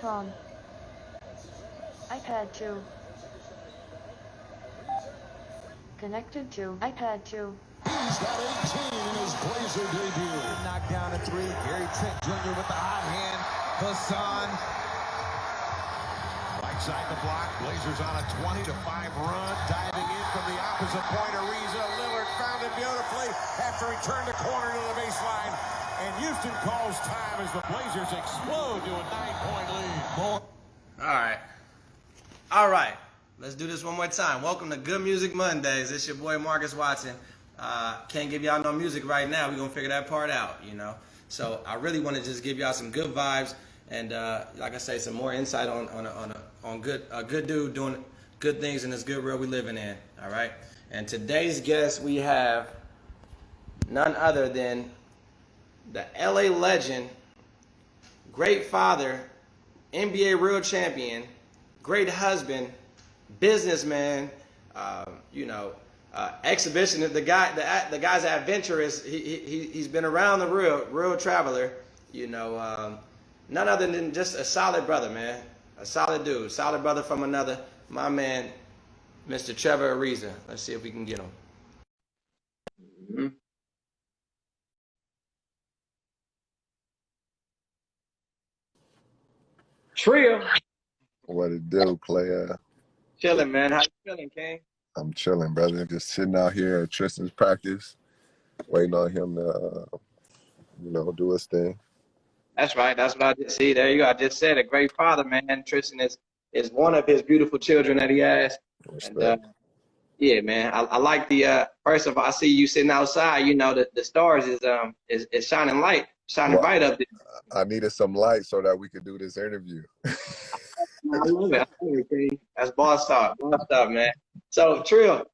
iPhone. iPad 2. Connected to iPad 2. He's got 18 in his Blazer debut. Knocked down a three. Gary Trent Jr. with the hot hand. Hassan. Right side the block. Blazers on a 20-5 run. Diving in from the opposite point. Ariza. Lillard found it beautifully after he turned the corner to the baseline. And Houston calls time as the Blazers explode to a 9-point lead. All right. Let's do this one more time. Welcome to Good Music Mondays. It's your boy Marcus Watson. Can't give y'all no music right now. We're gonna figure that part out, you know. So I really want to just give y'all some good vibes and, like I say, some more insight on a good dude doing good things in this good world we living in. All right. And today's guest we have none other than the LA legend, great father, NBA real champion, great husband, businessman, exhibitionist. The guy's adventurous. He's been around the real traveler. None other than just a solid brother, man. A solid dude, solid brother from another. My man, Mr. Trevor Ariza. Let's see if we can get him. Mm-hmm. Trio. What it do, player? Chilling, man. How you feeling, King? I'm chilling, brother. Just sitting out here at Tristan's practice, waiting on him to, do his thing. That's right. That's what I just see. There you go. I just said a great father, man. Tristan is one of his beautiful children that he has. And, yeah, man. I like the first of all, I see you sitting outside. You know, the stars is shining bright up there. I needed some light so that we could do this interview. I love it, King. That's boss talk, man. So, Trill,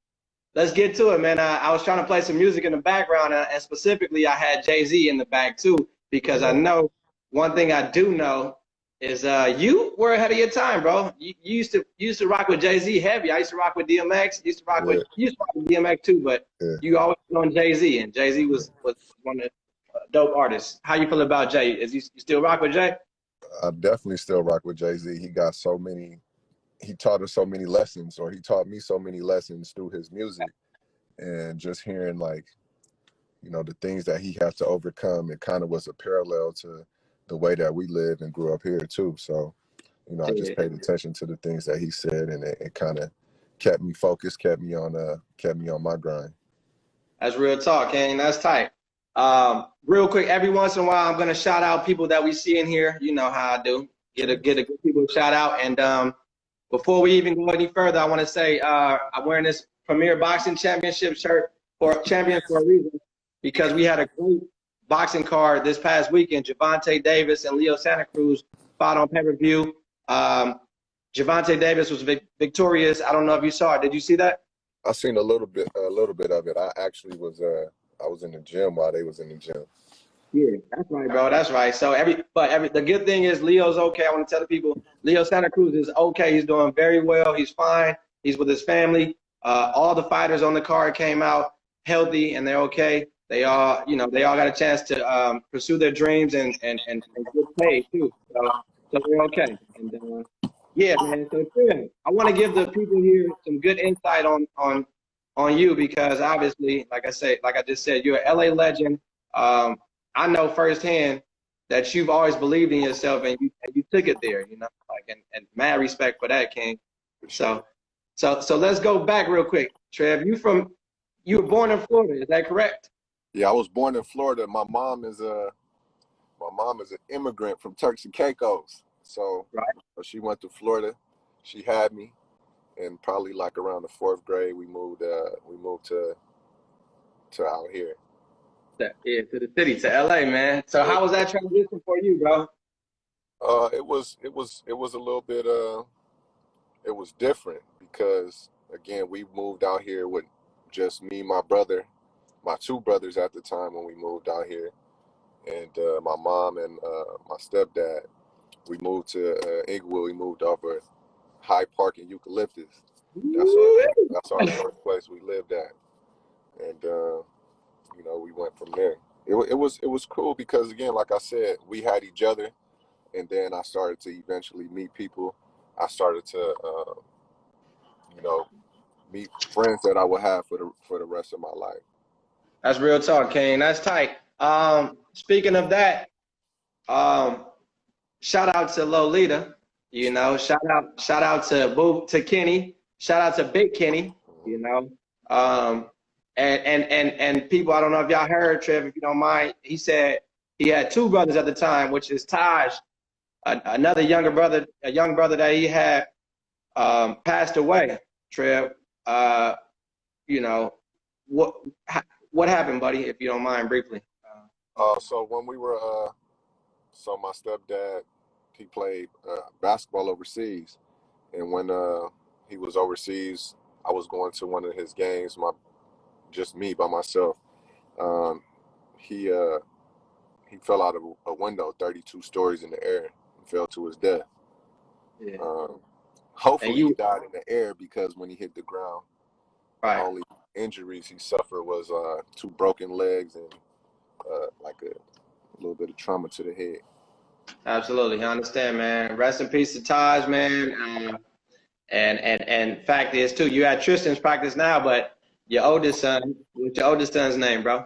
let's get to it, man. I was trying to play some music in the background, and specifically, I had Jay-Z in the back too, because I know one thing I do know is you were ahead of your time, bro. You used to rock with Jay-Z heavy. I used to rock with DMX. You used to rock with DMX too, but you always on Jay-Z, and Jay-Z was one of the dope artists. How you feel about Jay? You still rock with Jay? I definitely still rock with Jay-Z. He taught us so many lessons, or he taught me so many lessons through his music. And just hearing the things that he had to overcome, it kind of was a parallel to the way that we live and grew up here too. So, I just paid attention to the things that he said, and it kind of kept me focused, kept me on my grind. That's real talk, King. That's tight. Real quick, every once in a while, I'm gonna shout out people that we see in here. You know how I do. Get a good people shout out. And before we even go any further, I want to say I'm wearing this Premier Boxing Championship shirt for Champions for a reason, because we had a great boxing card this past weekend. Gervonta Davis and Leo Santa Cruz fought on pay-per-view. Gervonta Davis was victorious. I don't know if you saw it. Did you see that? I seen a little bit of it. I actually was I was in the gym while they was in the gym. Yeah, that's right, bro. That's right. So the good thing is Leo's okay. I want to tell the people, Leo Santa Cruz is okay. He's doing very well. He's fine. He's with his family. All the fighters on the card came out healthy and they're okay. They all got a chance to pursue their dreams and get paid too. So they're okay. And yeah, man. So I want to give the people here some good insight on you, because obviously, like I just said, you're an LA legend. I know firsthand that you've always believed in yourself and you took it there, and mad respect for that, King. So let's go back real quick. Trev, you were born in Florida, is that correct? Yeah, I was born in Florida. My mom is an immigrant from Turks and Caicos. So she went to Florida. She had me, and probably like around the 4th grade, we moved to out here. Yeah, to the city, to LA, man. So how was that transition for you, bro? It was a little bit it was different, because again, we moved out here with just me, my brother, my 2 brothers at the time when we moved out here, and my mom and my stepdad. We moved to Inglewood. We moved over High Park and Eucalyptus. That's our first place we lived at, and we went from there. It was cool because, again, like I said, we had each other. and then I started to eventually meet people. I started to, you know, meet friends that I would have for the rest of my life. That's real talk, Kane. That's tight. Speaking of that, um, shout out to Lolita. You know, shout out to Kenny. Shout out to Big Kenny. You know, and people. I don't know if y'all heard Trev. If you don't mind, he said he had two brothers at the time, which is Taj, another younger brother, a young brother that he had passed away. Trev, you know, what what happened, buddy? If you don't mind, briefly. So when we were, so my stepdad, he played basketball overseas, and when he was overseas, I was going to one of his games, just me by myself. Um, he fell out of a window 32 stories in the air and fell to his death. Yeah. Hopefully you he died in the air, because when he hit the ground, the right. only injuries he suffered was 2 broken legs and like a little bit of trauma to the head. Absolutely, I understand, man. Rest in peace to Taj, man. And fact is too, you at Tristan's practice now, but your oldest son, what's your oldest son's name, bro?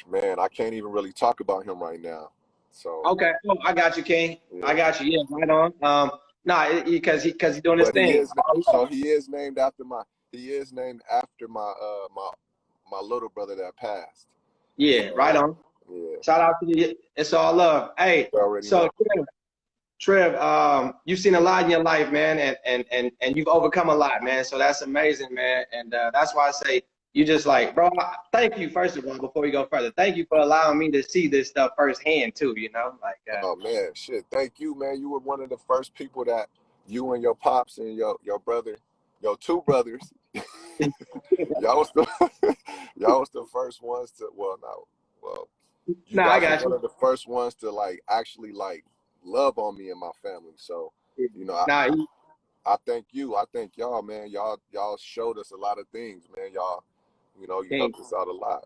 Man, I can't even really talk about him right now. So Okay, oh, I got you, King. yeah. I got you. Yeah, right on. Nah, because he's doing his But he thing. is, so he is named after my my little brother that passed. Yeah, right on. Yeah. Shout out to you. It's all love. Hey, You already so know. Trev, you've seen a lot in your life, man, and you've overcome a lot, man. So that's amazing, man. And that's why I say you just like, bro, thank you, first of all, before we go further. Thank you for allowing me to see this stuff firsthand, too, you know? Like, Oh man, shit. Thank you, man. You were one of the first people that you and your pops and your brother, your 2 brothers, y'all was the y'all was the first ones to, you nah, I guys were got one you. of the first ones to like actually like love on me and my family. So, you know, Nah, I thank you. I thank y'all, man. Y'all showed us a lot of things, man. Y'all, you know, you can't, helped us out a lot.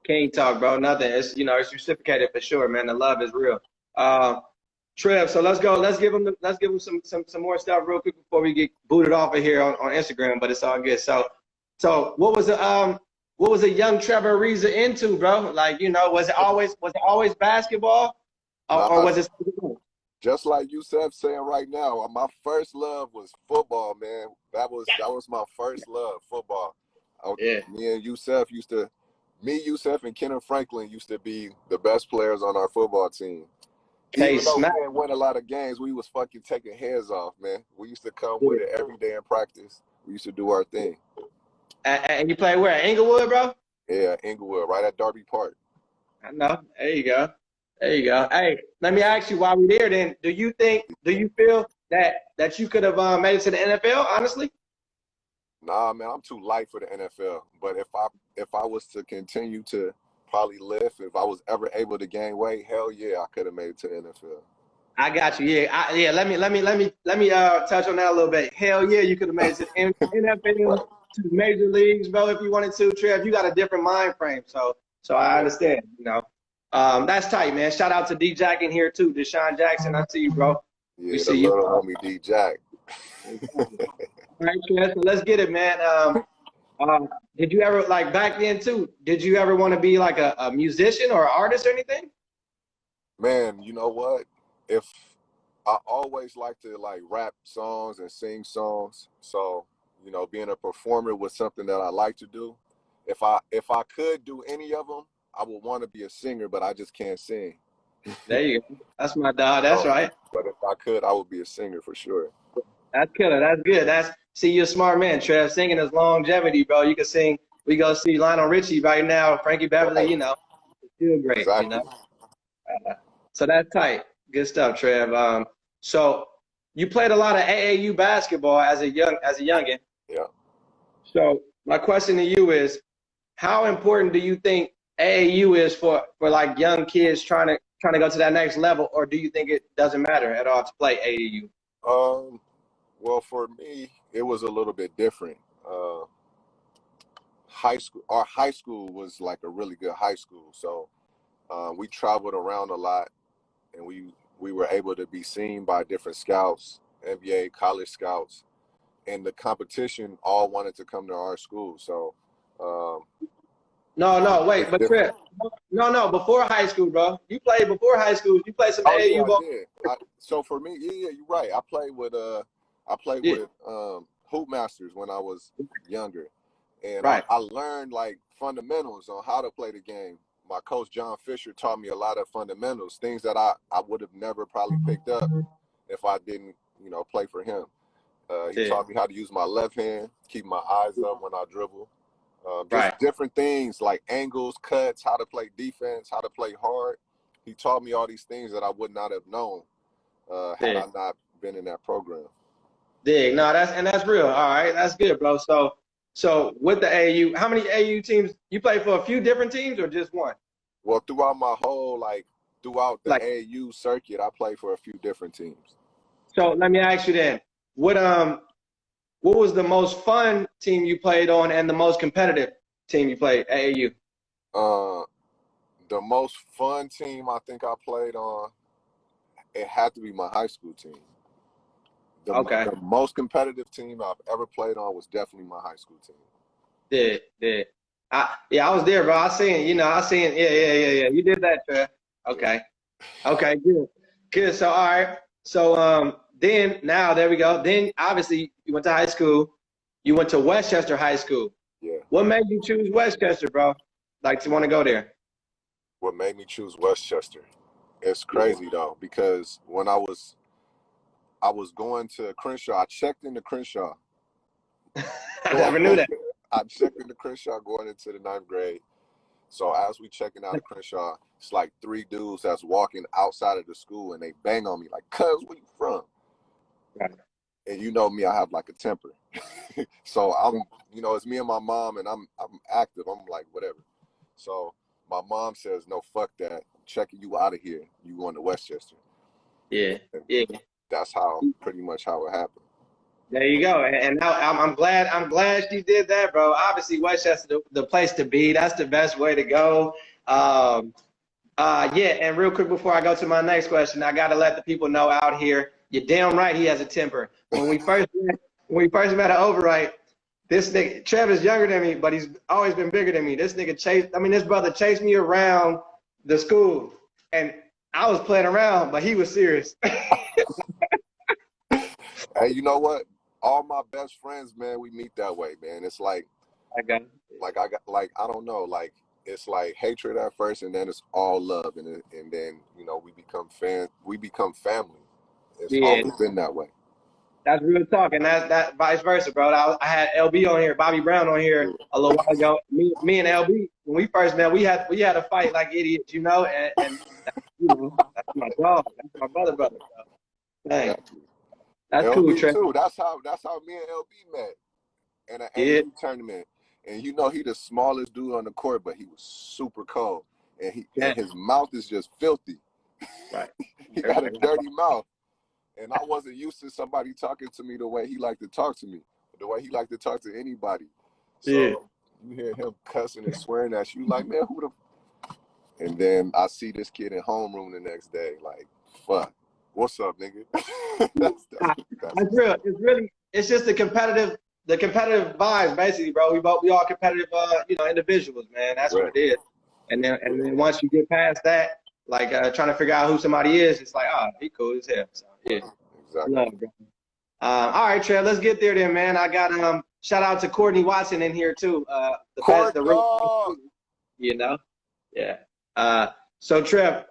can't talk, bro. Nothing. It's, you know, it's reciprocated for sure, man. The love is real. Trev, so let's go. Let's give him some more stuff real quick before we get booted off of here on Instagram. But it's all good. So what was a young Trevor Ariza into, bro? Like, you know, was it always basketball, or Nah, was it? just like Yusef saying right now, my first love was football, man. That was my first love, football. Yeah. Me and Yusef Yusef and Kenneth Franklin used to be the best players on our football team. K Even though we Smack. didn't win a lot of games, we was fucking taking heads off, man. We used to come with it every day in practice. We used to do our thing. And you play where? Inglewood, bro? Yeah, Inglewood, right at Darby Park. I know. There you go. There you go. Hey, let me ask you while we're there then, do you feel that you could have made it to the NFL, honestly? Nah, man, I'm too light for the NFL. But if I was to continue to probably lift, if I was ever able to gain weight, hell yeah, I could have made it to the NFL. I got you. Yeah. Let me touch on that a little bit. Hell yeah, you could have made it to the NFL, to the major leagues, bro, if you wanted to. Trev, you got a different mind frame, so I understand. You know, that's tight, man. Shout out to D Jack in here too, Deshaun Jackson. I see you, bro. Yeah, We the see you. little homie D Jack. All right, Trev, so let's get it, man. Did you ever, like back then too? Did you ever want to be like a musician or an artist or anything? Man, you know what? If I always like to like rap songs and sing songs, so you know, being a performer was something that I like to do. If I could do any of them, I would want to be a singer, but I just can't sing. There you go. That's my dog. That's right. But if I could, I would be a singer for sure. That's killer. That's good. See, you're a smart man, Trev. Singing is longevity, bro. You can sing. We go see Lionel Richie right now, Frankie Beverly. You know, feel great. Exactly. You know, so that's tight. Good stuff, Trev. So you played a lot of AAU basketball as a youngin. Yeah. So my question to you is, how important do you think AAU is for like young kids trying to go to that next level, or do you think it doesn't matter at all to play AAU? Well, for me, it was a little bit different. Our high school was like a really good high school, so we traveled around a lot. and we were able to be seen by different scouts, NBA, college scouts, and the competition all wanted to come to our school. So No, wait, it's but different. Trip, no, before high school, bro. You played before high school. You played some Oh yeah, AAU I ball. did. So for me, yeah, you're right. I played with Yeah, Hoop Masters when I was younger, and right. I learned like fundamentals on how to play the game. My coach John Fisher taught me a lot of fundamentals, things that I would have never probably picked up if I didn't, play for him. He Yeah, taught me how to use my left hand, keep my eyes up when I dribble. right. Just different things like angles, cuts, how to play defense, how to play hard. He taught me all these things that I would not have known had Yeah, I not been in that program. dig. No, that's real. All right, that's good, bro. So with the AAU, how many AAU teams you play for? A few different teams or just one? Well, throughout the Like, AAU circuit, I played for a few different teams. so let me ask you then, what was the most fun team you played on and the most competitive team you played AAU? Uh, the most fun team I think I played on, it had to be my high school team. Okay, The most competitive team I've ever played on was definitely my high school team. did. I was there, bro. I seen, yeah. You did that, Trev. Yeah. Okay, good. Good. So, all right. So, then now there we go. Then obviously you went to high school. You went to Westchester High School. Yeah. What made you choose Westchester, bro? Like to want to go there? What made me choose Westchester? It's crazy though, because when I was going to Crenshaw, I checked into Crenshaw. I never knew that. I checked into Crenshaw going into the 9th grade. So as we checking out of Crenshaw, it's like 3 dudes that's walking outside of the school and they bang on me like, "Cuz, where you from?" Right. And you know me, I have like a temper. So it's me and my mom, and I'm active. I'm like, whatever. So my mom says, "No, fuck that. I'm checking you out of here. You going to Westchester." Yeah, And yeah. that's pretty much how it happened. There you go. And now I'm glad she did that, bro. Obviously, Westchester, the place to be. That's the best way to go. Yeah. And real quick before I go to my next question, I gotta let the people know out here. You're damn right. He has a temper. When we first met at Overright, this nigga Trevor's younger than me, but he's always been bigger than me. This brother chased me around the school, and I was playing around, but he was serious. Hey, you know what? All my best friends, man, we meet that way, man. It's like I don't know, like it's like hatred at first, and then it's all love, and then we become family. It's Yeah. always been that way. That's real talk, and that vice versa, bro. I had LB on here, Bobby Brown on here a little while ago. Me and LB, when we first met, we had a fight like idiots, and that's my dog, that's my brother. So, dang, that's cool, LB Trey. too. That's how me and LB met in an Yeah, AU tournament. And he the smallest dude on the court, but he was super cold, and yeah, his mouth is just filthy. right. He got a dirty mouth. And I wasn't used to somebody talking to me the way he liked to talk to me, the way he liked to talk to anybody. So Yeah. you hear him cussing and swearing at you, like, man, who the? And then I see this kid in homeroom the next day, like, fuck, what's up, nigga? that's real. It's just the competitive vibes, basically, bro. We all competitive, individuals, man. That's what it is. And then once you get past that, like trying to figure out who somebody is, it's like, he cool as hell. So yeah, Exactly. love, bro. All right, Trev, let's get there then, man. I got shout out to Courtney Watson in here too. Yeah. So Trev,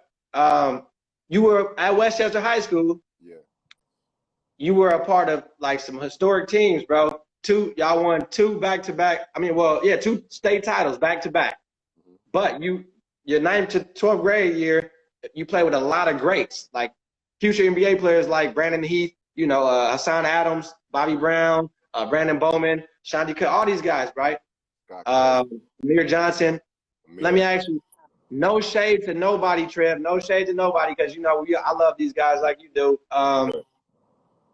you were at Westchester High School. Yeah. You were a part of like some historic teams, bro. Y'all won 2 back-to-back. I mean, 2 state titles back-to-back. Mm-hmm. But your 9th to 12th grade year, you played with a lot of greats, like future NBA players like Brandon Heath, Hassan Adams, Bobby Brown, Brandon Bowman, Shanti Cook, all these guys, right? Amir Johnson. Let me ask you, no shade to nobody, Trev. No shade to nobody, because I love these guys like you do.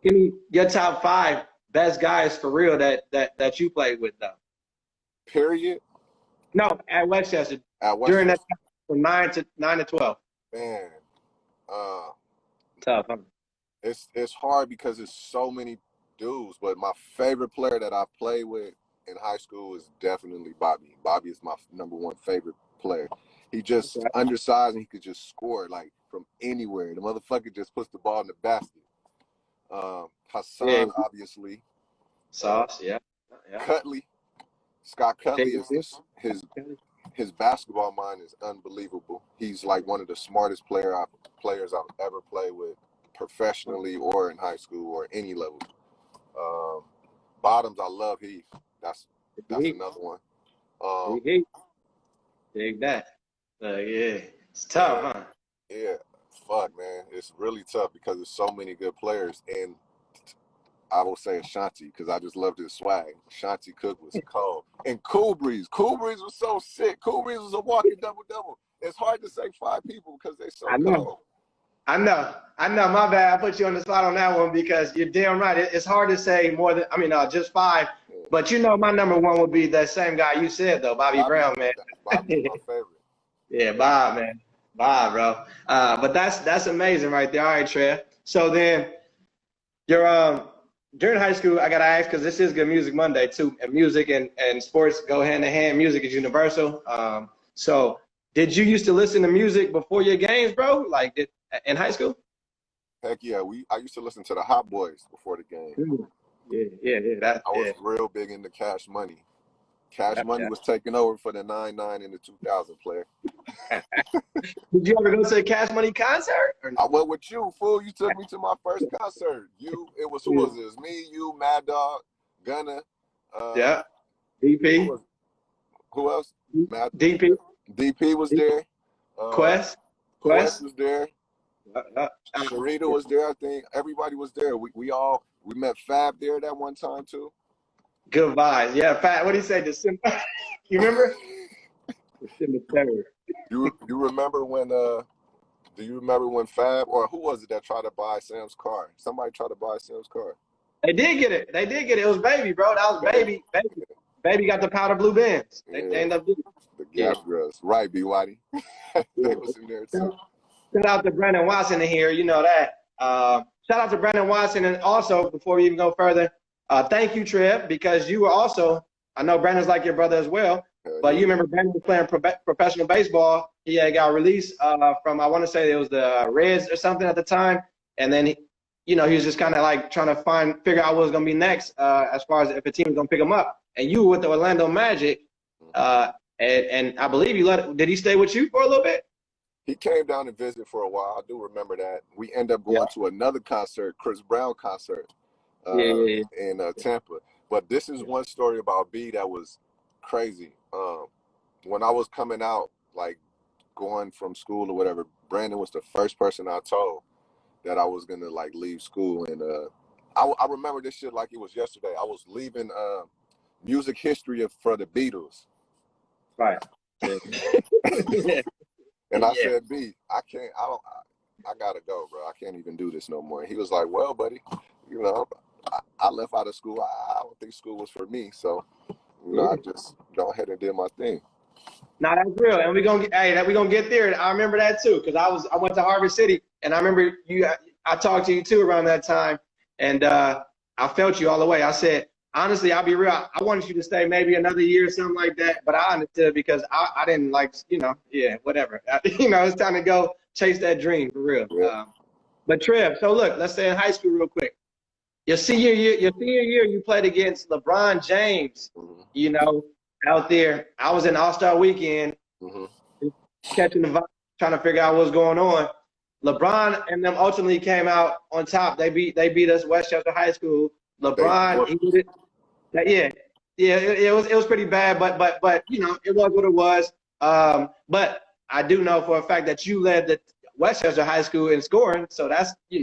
Give me your top 5 best guys for real that you played with, though. Period. No, at Westchester. At Westchester. During that time from 9 to 12. Man, Uh, Tough, huh? it's hard because it's so many dudes. But my favorite player that I played with in high school is definitely Bobby. Bobby is my #1 favorite player. He just Okay. undersized and he could just score like from anywhere. The motherfucker just puts the ball in the basket. Yeah, Hassan, obviously. Sauce, yeah. Yeah. Cutley, Scott Cutley Big, is big. his basketball mind is unbelievable. He's like one of the smartest players I've ever played with, professionally or in high school or any level. Um, Bottoms, I love Heath. That's Big, another one. big, big. Dig that. Yeah. It's tough, And huh? yeah, fuck man, it's really tough because there's so many good players. And I will say Ashanti because I just loved his swag. Ashanti Cook was cold. And Cool Breeze. Cool Breeze was so sick. Cool Breeze was a walking double-double. It's hard to say 5 people because they're so I know. cold. I know. My bad. I put you on the spot on that one because you're damn right. It's hard to say more than, just 5. Yeah. But my #1 would be that same guy you said, though, Bobby Brown, man. Bobby's my favorite. Yeah, Bob, man. Bob, bro. But that's amazing right there. All right, Trev. So then you're during high school, I gotta ask because this is Good Music Monday too, and music and sports go hand in hand. Music is universal. So did you used to listen to music before your games, bro? Like in high school? Heck yeah, I used to listen to the Hot Boys before the game. Yeah. I was real big into Cash Money. Cash Money Yeah. was taking over for the 99 and the 2000 player. Did you ever go to a Cash Money concert? I went with you, fool. You took me to my first concert. Who was this? Me, you, Mad Dog, Gunna. Yeah. DP. Who else? Mad, DP. DP was there. Quest. Quest was there. Uh, Sharita was there, I think. Everybody was there. We met Fab there that one time too. Good vibes. Yeah, Fat. What do you say? December. You remember? December 3rd. You remember when do you remember when Fab or who was it that tried to buy Sam's car? Somebody tried to buy Sam's car. They did get it. It was Baby, bro. That was Baby. Baby got the powder blue Benz. They ended up doing the gas girls. Right, B. Whitey. They was in there too. Shout out to Brandon Watson in here. You know that. Shout out to Brandon Watson. And also, before we even go further, thank you, Trev, because you were also, I know Brandon's like your brother as well, but you remember Brandon was playing professional baseball. He had got released from, I want to say it was the Reds or something at the time. And then, he was just kind of like trying to figure out what was going to be next as far as if a team was going to pick him up. And you were with the Orlando Magic. And I believe did he stay with you for a little bit? He came down and visited for a while. I do remember that. We ended up going to another concert, Chris Brown concert in Tampa. But this is one story about B that was crazy. When I was coming out, like going from school or whatever, Brandon was the first person I told that I was going to like leave school. And I remember this shit like it was yesterday. I was leaving music history for the Beatles. Right. And I said, B, I gotta go, bro. I can't even do this no more. And he was like, well, buddy, I left out of school. I don't think school was for me. So, I just go ahead and did my thing. Now that's real. And we're gonna get there. I remember that too, because I went to Harvard City and I remember I talked to you too around that time, and I felt you all the way. I said, honestly, I'll be real. I wanted you to stay maybe another year or something like that, but I understood because I didn't like, whatever. It's time to go chase that dream for real. Yeah. But Trev, so look, let's stay in high school real quick. Your senior year, you played against LeBron James. Out there. I was in All-Star Weekend, catching the vibe, trying to figure out what's going on. LeBron and them ultimately came out on top. They beat us, Westchester High School. LeBron, he did it. It was pretty bad, but it was what it was. But I do know for a fact that you led the Westchester High School in scoring, so that's you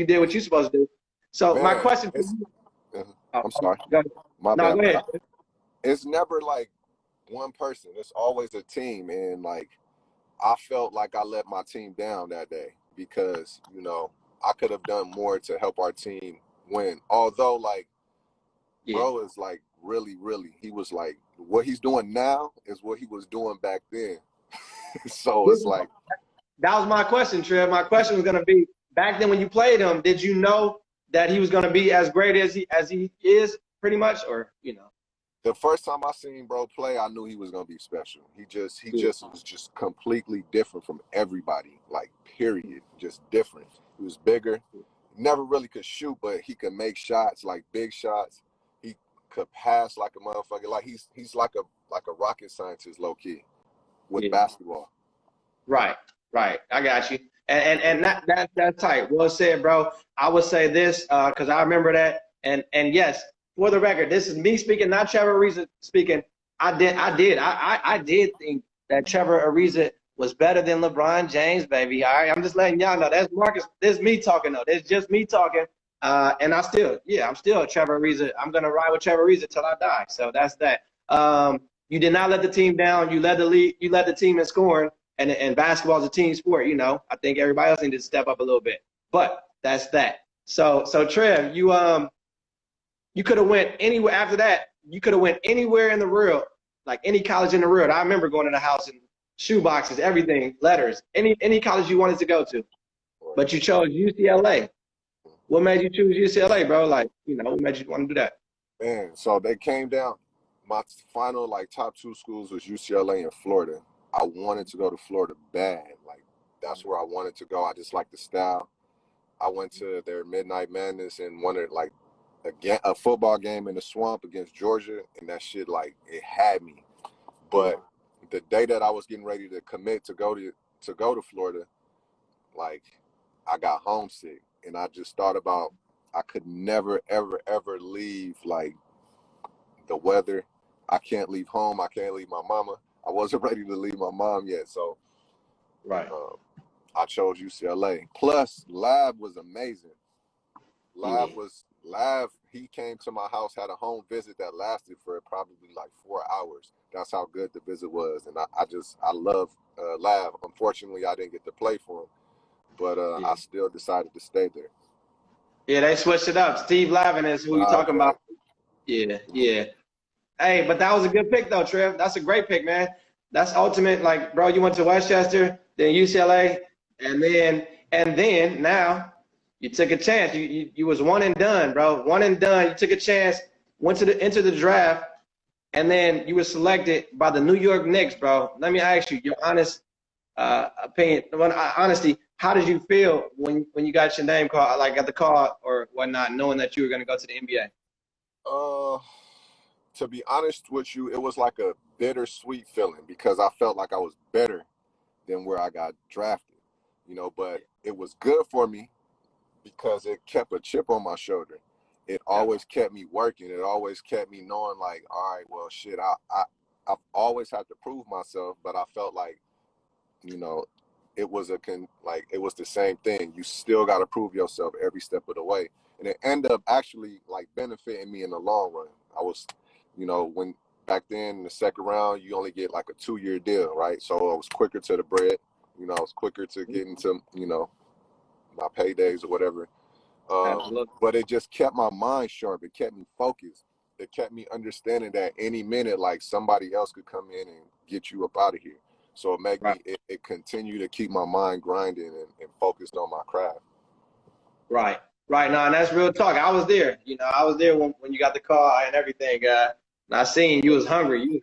did what you're supposed to do. So my question for you, I'm sorry. Go ahead. It's never like one person. It's always a team, and like I felt like I let my team down that day because I could have done more to help our team win. Although bro is like really, he was like what he's doing now is what he was doing back then. So it's like that was my question, Trev. My question was going to be, back then when you played him, did you know that he was going to be as great as he is, pretty much, or you know? The first time I seen bro play, I knew he was gonna be special. He just was just completely different from everybody. Like period, just different. He was bigger. Never really could shoot, but he could make shots, like big shots. He could pass like a motherfucker. Like he's like a rocket scientist, low key, with basketball. Right. I got you. And that's tight. Well said, bro. I would say this because I remember that. And yes, for the record, this is me speaking, not Trevor Ariza speaking. I did think that Trevor Ariza was better than LeBron James, baby. All right, I'm just letting y'all know. That's Marcus. This is me talking though. That's just me talking. And I'm still a Trevor Ariza. I'm gonna ride with Trevor Ariza till I die. So that's that. You did not let the team down. You led the lead. You led the team in scoring. And basketball is a team sport. You know, I think everybody else needed to step up a little bit. But that's that. So Trev, you could have went anywhere after that. You could have went anywhere in the world, like any college in the world. I remember going to the house and shoe boxes, everything, letters, any college you wanted to go to. But you chose UCLA. What made you choose UCLA, bro? Like, you know, what made you want to do that? Man, so they came down. My final top 2 schools was UCLA and Florida. I wanted to go to Florida bad. Like that's where I wanted to go. I just like the style. I went to their Midnight Madness and wanted a football game in the swamp against Georgia, and that shit it had me. But the day that I was getting ready to commit to go to Florida, I got homesick, and I just thought about I could never ever leave the weather. I can't leave home. I can't leave my mama. I wasn't ready to leave my mom yet, so I chose UCLA. Plus, Lab was amazing. Lav, he came to my house, had a home visit that lasted for probably 4 hours. That's how good the visit was. And I love Lav. Unfortunately, I didn't get to play for him, but I still decided to stay there. Yeah, they switched it up. Steve Lavin is who you're talking about. Yeah. Hey, but that was a good pick though, Trev. That's a great pick, man. That's ultimate. Like, bro, you went to Westchester, then UCLA, and then now you took a chance. You was one and done, bro. One and done. You took a chance, into the draft, and then you were selected by the New York Knicks, bro. Let me ask you your honest opinion. Honestly, how did you feel when you got your name called, got the call or whatnot, knowing that you were going to go to the NBA? To be honest with you, it was like a bittersweet feeling because I felt like I was better than where I got drafted, but it was good for me because it kept a chip on my shoulder. It always kept me working. It always kept me knowing all right, well, shit, I've always had to prove myself, but I felt it was it was the same thing. You still got to prove yourself every step of the way. And it ended up actually benefiting me in the long run. I was, when back then in the second round, you only get a 2-year deal, right? So I was quicker to the bread. I was quicker to get into, my paydays or whatever. But it just kept my mind sharp. It kept me focused. It kept me understanding that any minute, somebody else could come in and get you up out of here. So it made me, it continued to keep my mind grinding and focused on my craft. Right. No, and that's real talk. I was there. I was there when you got the call and everything. And I seen you was hungry. You was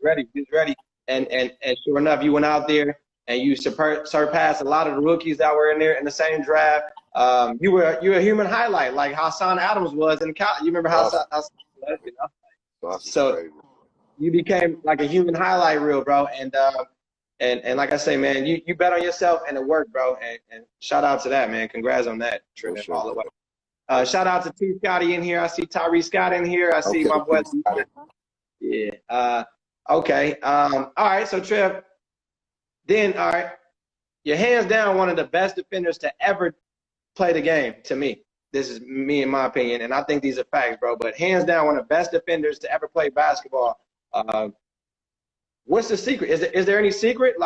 ready. And sure enough, you went out there and you surpassed a lot of the rookies that were in there in the same draft. You were a human highlight, like Hassan Adams was in college. You remember Hassan was, So crazy. You became like a human highlight reel, bro. And like I say, man, you bet on yourself and it worked, bro. And shout out to that, man. Congrats on that, Trip, all the way. Shout out to T. Scotty in here. I see Tyree Scott in here. I see my boy. Yeah. Okay. All right. So, Trev, then, all right, you're hands down one of the best defenders to ever play the game, to me. This is me, in my opinion, and I think these are facts, bro. But hands down, one of the best defenders to ever play basketball. What's the secret? Is there any secret?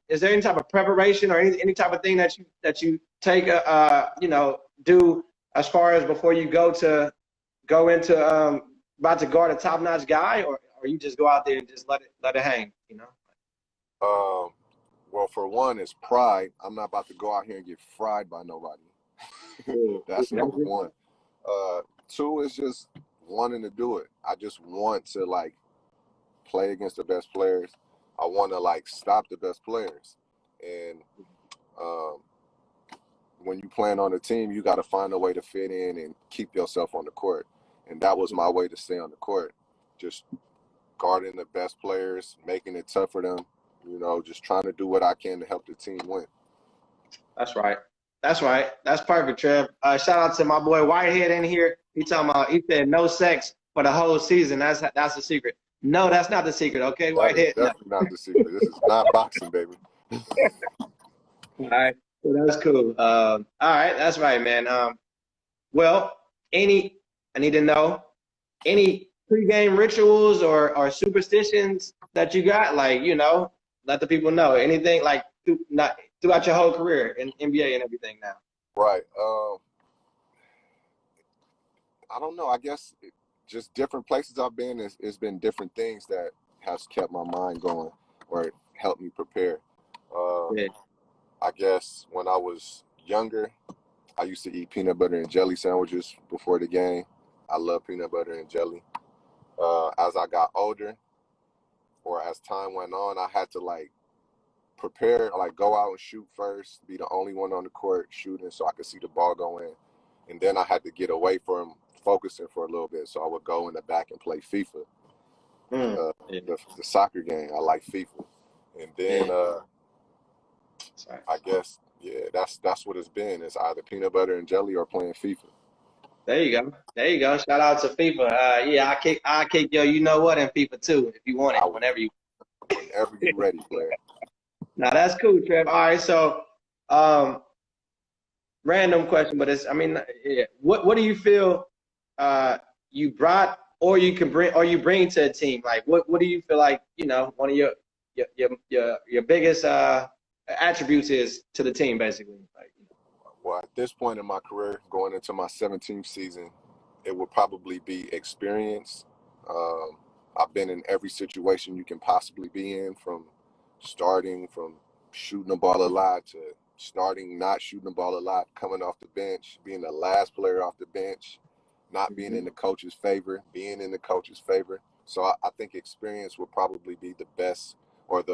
Is there any type of preparation or any type of thing that you take, do as far as before you go into about to guard a top-notch guy, or you just go out there and just let it hang, Well, for one, it's pride. I'm not about to go out here and get fried by nobody. That's number one. Two is just wanting to do it. I just want to like play against the best players. I want to like stop the best players. And when you plan on a team, you got to find a way to fit in and keep yourself on the court. And that was my way to stay on the court. Just guarding the best players, making it tough for them, you know, just trying to do what I can to help the team win. That's right. That's right. That's perfect, Trev. Shout out to my boy Whitehead in here. He said no sex for the whole season. That's the secret. No, that's not the secret. Okay, That Whitehead. is definitely not the secret. This is not boxing, baby. All right. So that's cool. All right. That's right, man. Well, I need to know any pregame rituals or superstitions that you got, like, you know, let the people know anything like throughout your whole career in NBA and everything now. Right. I don't know. I guess just different places I've been, it's been different things that has kept my mind going or helped me prepare. Yeah. I guess when I was younger, I used to eat peanut butter and jelly sandwiches before the game. I love peanut butter and jelly. As I got older, or as time went on, I had to like prepare, like go out and shoot first, be the only one on the court shooting so I could see the ball go in. And then I had to get away from focusing for a little bit. So I would go in the back and play FIFA. The soccer game, I like FIFA. And then I guess, yeah, that's what it's been. It's either peanut butter and jelly or playing FIFA. There you go. There you go. Shout out to FIFA. Yeah, I kick yo, you know what, in FIFA too, if you want it, whenever you're ready, player. Now that's cool, Trev. All right, so random question, but what do you feel you brought or you bring to a team? Like what do you feel like, you know, one of your biggest attributes is to the team, basically? Like, well, at this point in my career, going into my 17th season, it would probably be experience. I've been in every situation you can possibly be in, from shooting the ball a lot to starting not shooting the ball a lot, coming off the bench, being the last player off the bench, not being in the coach's favor, being in the coach's favor. So I think experience would probably be the best, or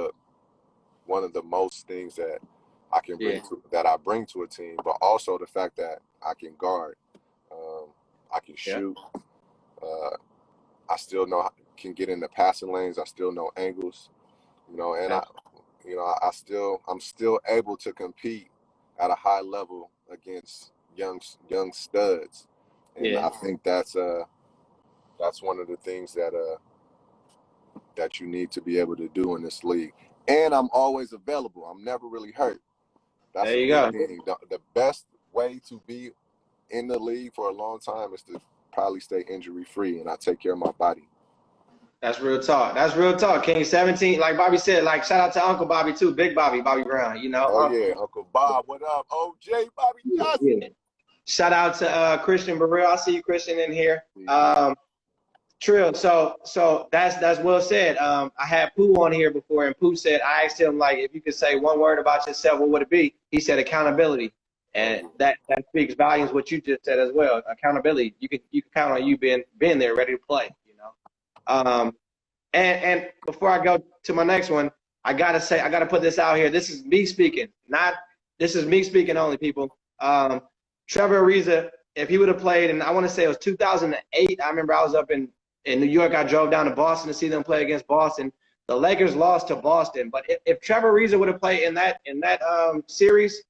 one of the most things that I can bring to a team, but also the fact that I can guard, I can shoot, I still can get in the passing lanes, I still know angles, you know, and I'm still able to compete at a high level against young studs, and I think that's one of the things that you need to be able to do in this league. And I'm always available. I'm never really hurt. That's there you go. Thing. The best way to be in the league for a long time is to probably stay injury free, and I take care of my body. That's real talk. That's real talk, King. 17, like Bobby said, like shout out to Uncle Bobby too, Big Bobby Brown, you know. Oh yeah, Uncle Bob, what up? OJ, Bobby Johnson. Yeah. Shout out to Christian Burrell. I see you, Christian, in here. Trill, so that's well said. I had Pooh on here before, and Pooh said, I asked him, like, if you could say one word about yourself, what would it be? He said accountability. And that speaks volumes what you just said as well. Accountability. You can count on you being there, ready to play, you know. And before I go to my next one, I gotta put this out here. This is me speaking. This is me speaking only, people. Trevor Ariza, if he would have played, and I want to say it was 2008, I remember I was up in New York. I drove down to Boston to see them play against Boston. The Lakers lost to Boston, but if Trevor Ariza would have played in that series,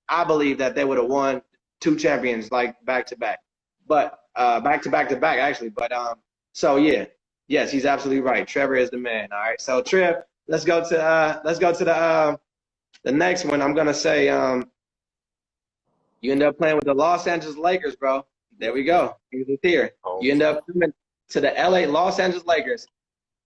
I believe that they would have won 2 champions, like back to back, but back to back actually. But so yeah, yes, he's absolutely right. Trevor is the man. All right, so Trev, let's go to the next one. I'm gonna say you end up playing with the Los Angeles Lakers, bro. There we go. He's here. You end up coming to the Los Angeles Lakers,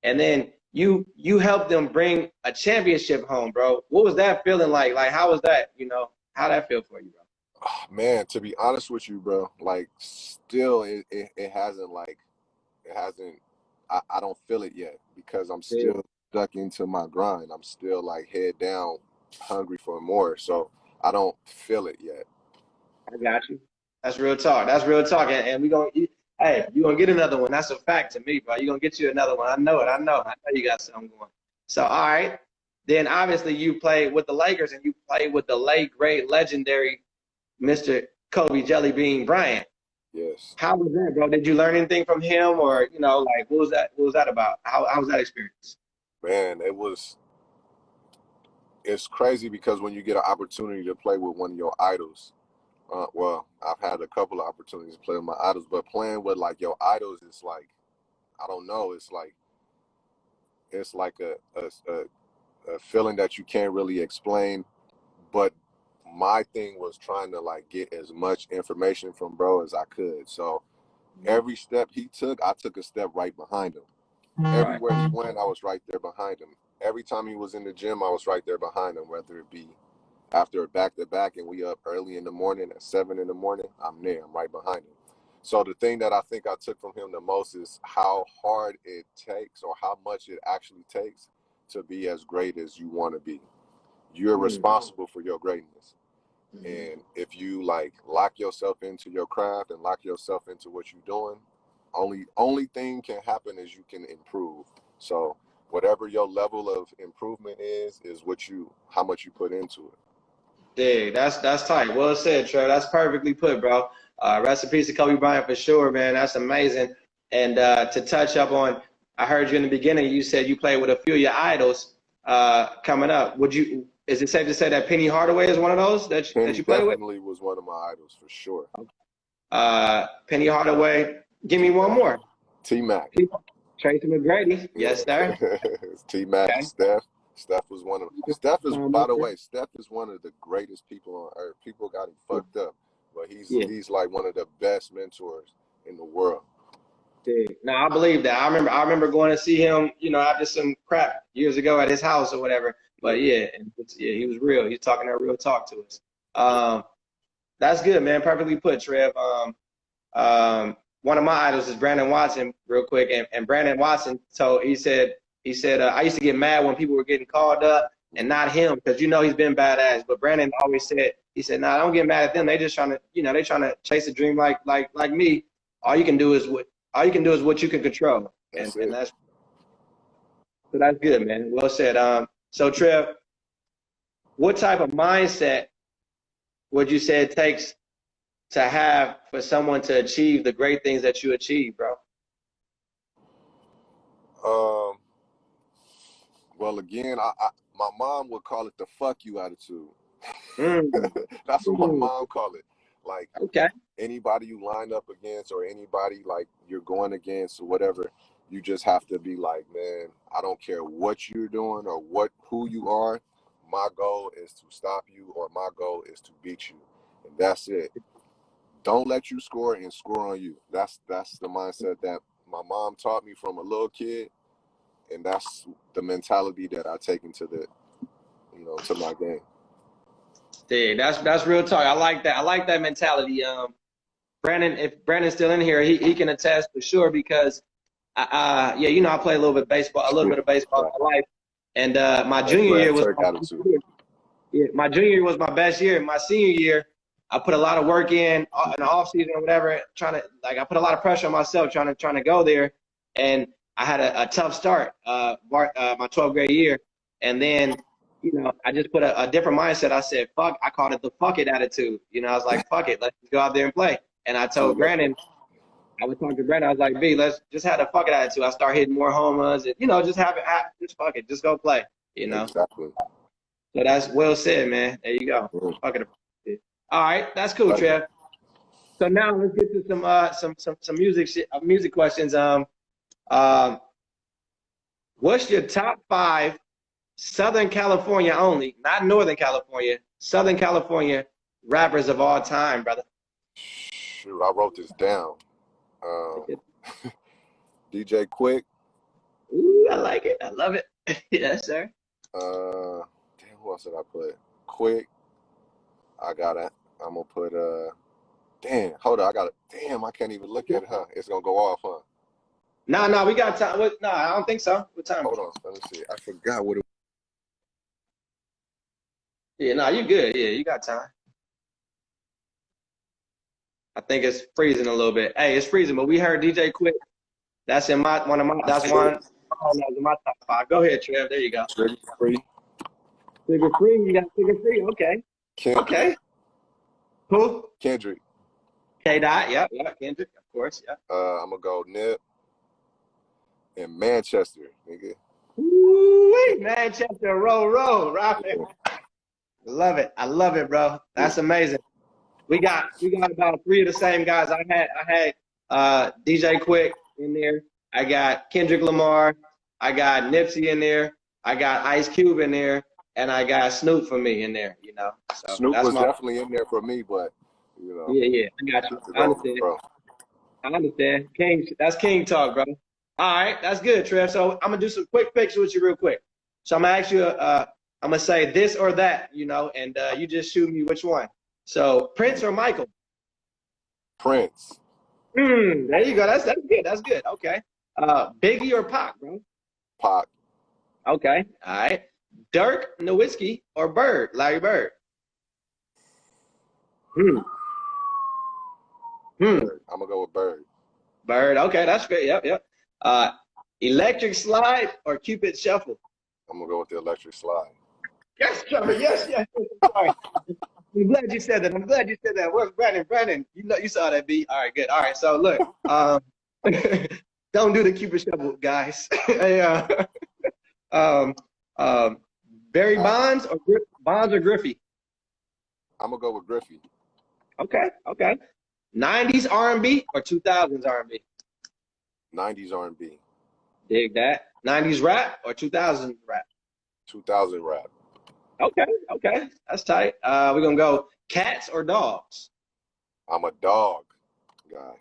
and then you helped them bring a championship home, bro. What was that feeling like? Like, how was that? You know, how'd that feel for you, bro? Oh, man, to be honest with you, bro, like, still it hasn't I don't feel it yet, because I'm still stuck into my grind. I'm still like head down hungry for more. So I don't feel it yet. I got you. That's real talk. That's real talk. And we gonna, hey, you gonna get another one. That's a fact to me, bro. You gonna get you another one. I know it. I know. I know you got something going. So, all right. Then obviously you played with the Lakers and you played with the late, great, legendary Mr. Kobe Jelly Bean Bryant. Yes. How was that, bro? Did you learn anything from him, or like what was that? What was that about? How was that experience? Man, it's crazy because when you get an opportunity to play with one of your idols, well, I've had a couple of opportunities to play with my idols, but playing with like your idols is like, I don't know, it's like a feeling that you can't really explain. But my thing was trying to like get as much information from bro as I could. So every step he took, I took a step right behind him. Right. Everywhere he went, I was right there behind him. Every time he was in the gym, I was right there behind him, whether it be after a back-to-back and we up early in the morning at 7 in the morning, I'm there. I'm right behind him. So the thing that I think I took from him the most is how hard it takes or how much it actually takes to be as great as you want to be. You're responsible for your greatness. And if you like lock yourself into your craft and lock yourself into what you're doing, only thing can happen is you can improve. So whatever your level of improvement is how much you put into it. Dig, that's tight. Well said, Trev. That's perfectly put, bro. Rest in peace to Kobe Bryant for sure, man. That's amazing. And to touch up on, I heard you in the beginning. You said you played with a few of your idols coming up. Is it safe to say that Penny Hardaway is one of those that Penny you played with? definitely was one of my idols for sure. Penny Hardaway. Give me one more. T-Mac. Tracy McGrady. Yes, sir. T-Mac, Okay. Steph. Steph was one of Steph is, by the way, Steph is one of the greatest people on earth. People got him fucked up, but he's like one of the best mentors in the world. Now I believe that. I remember going to see him, after some crap years ago at his house or whatever. But yeah, he was real. He's talking that real talk to us. That's good, man. Perfectly put, Trev. One of my idols is Brandon Watson, real quick, and Brandon Watson. So he said I used to get mad when people were getting called up and not him, because he's been badass. But Brandon always said, nah, don't get mad at them. They just trying to, they trying to chase a dream like me. All you can do is what you can control, and that's good, man. Well said. So Trev, what type of mindset would you say it takes to have for someone to achieve the great things that you achieve, bro? Well, again, my mom would call it the "fuck you" attitude. Mm. That's what my mom called it. Like, okay, anybody you line up against or anybody like you're going against or whatever, you just have to be like, man, I don't care what you're doing or who you are. My goal is to stop you, or my goal is to beat you, and that's it. Don't let you score and score on you. That's the mindset that my mom taught me from a little kid, and that's the mentality that I take into to my game. Dude, that's real talk. I like that. I like that mentality. Brandon, if Brandon's still in here, he can attest for sure, because I play a little bit of baseball in my life, and my junior year was my junior year was my best year. My senior year, I put a lot of work in the off season or whatever, I put a lot of pressure on myself trying to go there, and I had a tough start my 12th grade year, and then I just put a different mindset. I said, fuck, I called it the fuck it attitude. I was like, fuck it, let's just go out there and play. And I told Brandon, I was talking to Brandon, I was like, B, let's just have the fuck it attitude. I start hitting more homers and, just just fuck it, just go play, Exactly. So that's well said, man. There you go. Fuck it. All right, that's cool, Right. Trev. So now let's get to some music questions. What's your top 5 Southern California only, not Northern California, Southern California rappers of all time, brother? Shoot, I wrote this down. DJ Quick. Ooh, I like it. I love it. Yes, sir. Damn, who else did I put? Quick. I'm gonna put damn, hold on, damn, I can't even look at it, huh? It's gonna go off, huh? No, we got time. No, I don't think so. What time? Hold on, let me see. I forgot what it Yeah, no, you good. Yeah, you got time. I think it's freezing a little bit. Hey, it's freezing, but we heard DJ Quick. That's in my one of my. That's one. Oh, no, in my top five. Go ahead, Trev. There you go. Trigger free. Figure free. You got figure free. Okay. Kendrick. Okay. Who? Kendrick. K. Dot. Yep. Yep. Kendrick. Of course. Yep. I'm gonna go Nip and Manchester, nigga. Woo-wee, Manchester, roll, right? I love it, bro. That's amazing. We got about three of the same guys. I had DJ Quick in there. I got Kendrick Lamar. I got Nipsey in there. I got Ice Cube in there, and I got Snoop for me in there. You know, so Snoop that's was definitely in there for me, but you know. Yeah, I got you. I understand. Bro. I understand. King, that's King talk, bro. All right, that's good, Trev. So I'm gonna do some quick picks with you real quick. So I'm gonna ask you, I'm gonna say this or that, you know, and you just shoot me which one. So Prince or Michael? Prince. There you go. That's good. That's good. Okay. Biggie or Pac, bro? Pac. Okay. All right. Dirk Nowitzki or Bird? Larry Bird. Bird. I'm gonna go with Bird. Bird. Okay, that's good. Yep. Electric Slide or Cupid Shuffle? I'm gonna go with the Electric Slide. Yes, Trevor. Yes. Sorry. I'm glad you said that. Where's Brandon? Brandon, you saw that beat. All right, good. All right, so look, don't do the Cupid Shuffle, guys. Hey, Barry Bonds or Griffey? I'm gonna go with Griffey. Okay. 90s R&B or 2000s R&B? 90s R&B. Dig that. 90s rap or 2000s rap? 2000 rap. Okay. That's tight. We're gonna go cats or dogs? I'm a dog guy.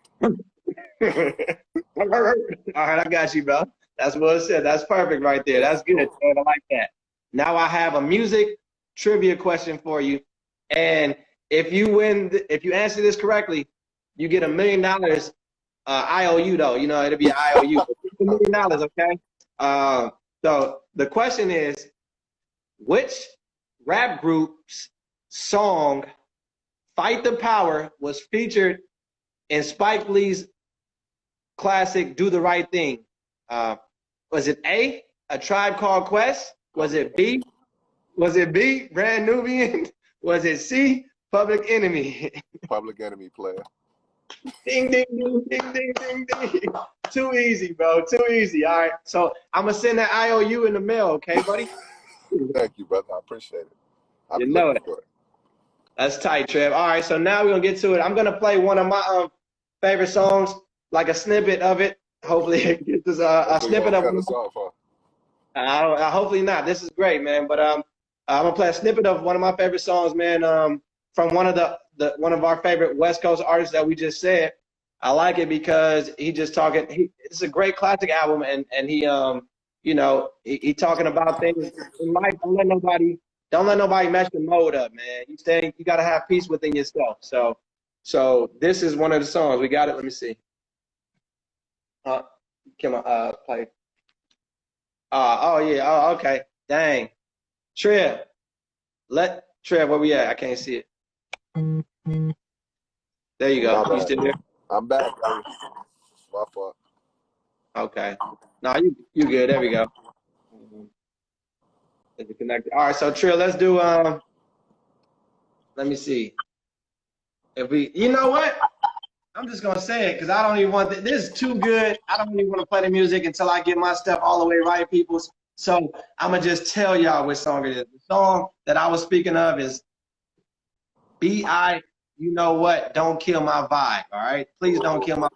All right, I got you, bro. That's what it said. That's perfect right there. That's good. I like that. Now I have a music trivia question for you, and if you answer this correctly, you get $1 million. IOU though, you know it'll be an IOU. $1 million, okay? So the question is, which rap group's song "Fight the Power" was featured in Spike Lee's classic "Do the Right Thing"? Was it A, Tribe Called Quest? Was it B, Brand Nubian? Was it C, Public Enemy? Public Enemy player. Ding, ding, ding, ding, ding, ding, ding. Too easy, bro. Too easy. All right. So I'm going to send that IOU in the mail, okay, buddy? Thank you, brother. I appreciate it. You know it. That's tight, Trev. All right. So now we're going to get to it. I'm going to play one of my favorite songs, like a snippet of it. Hopefully it gets us a snippet of it. Hopefully not. This is great, man. But I'm gonna play a snippet of one of my favorite songs, man. From one of our favorite West Coast artists that we just said. I like it because he just talking. It's a great classic album, and he you know he talking about things in life. Don't let nobody mess your mode up, man. You gotta have peace within yourself. So this is one of the songs. We got it. Let me see. Can I play? Oh yeah. Oh, okay. Dang. Trev, where we at? I can't see it. There you go. You still there? I'm back. My fault. Okay. No, you good. There we go. Is it connected? All right. So Trev, let's do. Let me see. You know what? I'm just gonna say it because I don't even want this is too good. I don't even want to play the music until I get my stuff all the way right, people. So I'm gonna just tell y'all which song it is. The song that I was speaking of is B.I. You Know What? Don't Kill My Vibe. All right, please don't kill my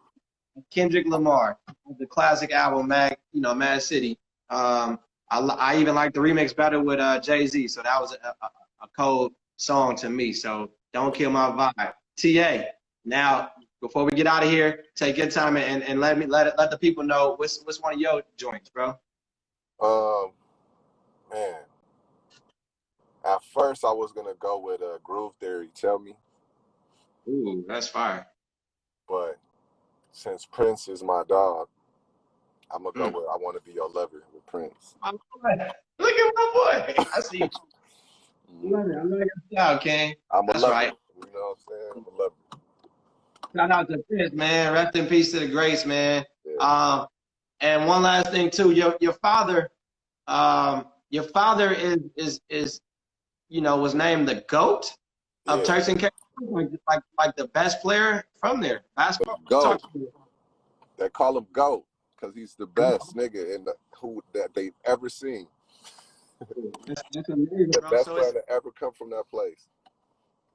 Kendrick Lamar, the classic album, Mad City. I even like the remix better with Jay-Z. So that was a cold song to me. So don't kill my vibe. TA. Now, before we get out of here, take your time and let the people know what's one of your joints, bro. Man. At first, I was gonna go with Groove Theory. Tell me. Ooh, that's fire. But since Prince is my dog, I'm gonna go with "I Want to Be Your Lover" with Prince. My boy. Look at my boy. I see you. I love it. I love your style, King. I'm a That's lover. right. You know what I'm saying? I'm a lover. Shout out to Chris, man. Rest in peace to the greats, man. Yeah. And one last thing too, your father, is was named the GOAT of Yeah. Turks and Caicos, like the best player from there. Basketball. GOAT. Talk to me. They call him GOAT because he's the best nigga that they've ever seen. That's amazing, The bro. best So player to ever come from that place.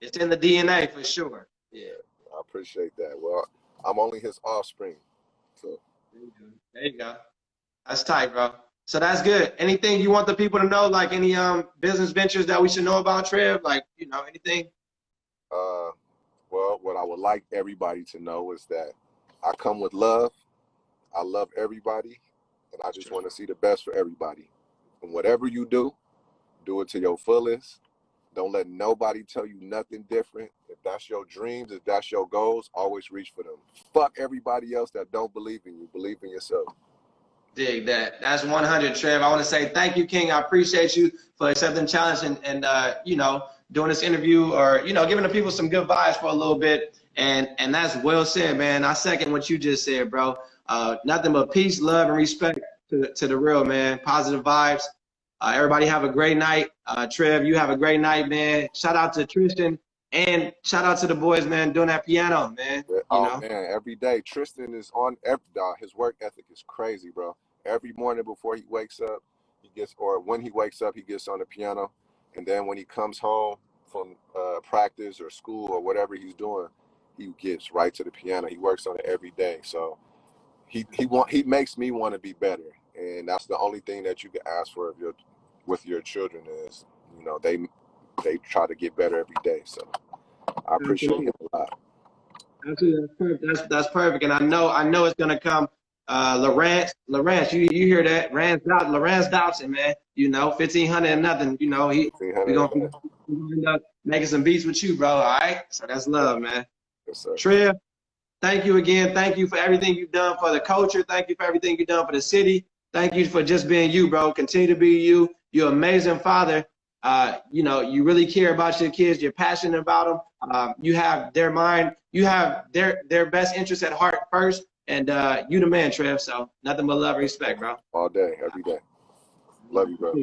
it's in the DNA for sure. Yeah. I appreciate that. Well, I'm only his offspring. So There you go. That's tight, bro. So that's good. Anything you want the people to know, like any business ventures that we should know about, Trev? Like, anything? well, what I would like everybody to know is that I come with love. I love everybody, and I just want to see the best for everybody. And whatever you do it to your fullest. Don't let nobody tell you nothing different. If that's your dreams, if that's your goals, always reach for them. Fuck everybody else that don't believe in you. Believe in yourself. Dig that. That's 100, Trev. I want to say thank you, King. I appreciate you for accepting the challenge and doing this interview or, giving the people some good vibes for a little bit. And that's well said, man. I second what you just said, bro. Nothing but peace, love, and respect to the real, man. Positive vibes. Everybody have a great night. Trev, you have a great night, man. Shout out to Tristan and shout out to the boys, man, doing that piano, man. Man, every day. Tristan is on his work ethic is crazy, bro. Every morning before he wakes up, when he wakes up, he gets on the piano. And then when he comes home from practice or school or whatever he's doing, he gets right to the piano. He works on it every day. So he makes me want to be better. And that's the only thing that you can ask for with your children is, they try to get better every day. So I appreciate him a lot. Absolutely, that's perfect. That's perfect. And I know it's gonna come. Lawrence, you hear that? Lawrence Dobson, man. 1,500 and nothing. We gonna end up making some beats with you, bro. All right. So that's love, man. Yes, sir. Trev, thank you again. Thank you for everything you've done for the culture. Thank you for everything you've done for the city. Thank you for just being you, bro. Continue to be you. You're an amazing father. You really care about your kids. You're passionate about them. You have their mind. You have their best interests at heart first. And you the man, Trev. So nothing but love and respect, bro. All day, every day. Love you, bro.